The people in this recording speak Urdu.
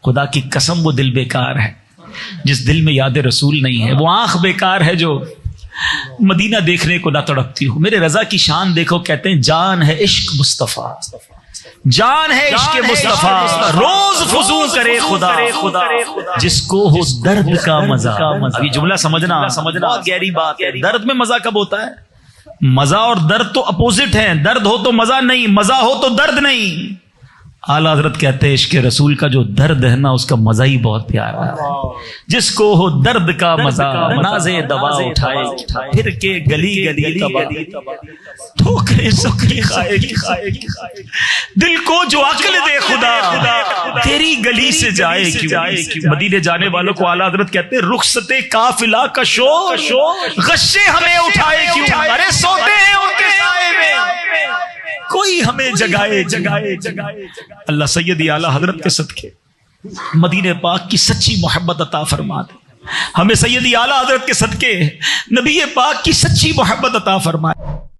خدا کی قسم وہ دل بیکار ہے جس دل میں یاد رسول نہیں ہے، وہ آنکھ بیکار ہے جو مدینہ دیکھنے کو نہ تڑپتی ہو۔ میرے رضا کی شان دیکھو، کہتے ہیں جان ہے عشق مصطفیٰ، جان ہے عشق مصطفیٰ، روز فضو کرے خدا جس کو ہو درد کا مزہ۔ اب یہ جملہ سمجھنا بہت گہری بات ہے۔ درد میں مزہ کب ہوتا ہے؟ مزہ اور درد تو اپوزٹ ہیں، درد ہو تو مزہ نہیں، مزہ ہو تو درد نہیں۔ اعلیٰ حضرت کہتے ہیں عشق رسول کا جو درد ہے نا اس کا مزہ ہی بہت پیارا ہے۔ جس کو ہو درد کا مزہ نازے دوا اٹھائے پھر کے گلی گلی ٹھوکریں سکھی کھائے دل کو جو عقل دے خدا تیری گلی سے جائے کیوں۔ مدینے جانے والوں کو اعلیٰ حضرت کہتے ہیں رخصت قافلہ کا شور غشے ہمیں اٹھائے کیوں، ارے سوتے ہیں ان کے سائے میں کوئی ہمیں جگائے۔ اللہ سیدی اعلیٰ حضرت کے صدقے مدینے پاک کی سچی محبت عطا فرما دے، ہمیں سیدی اعلیٰ حضرت کے صدقے نبی پاک کی سچی محبت عطا فرمائے۔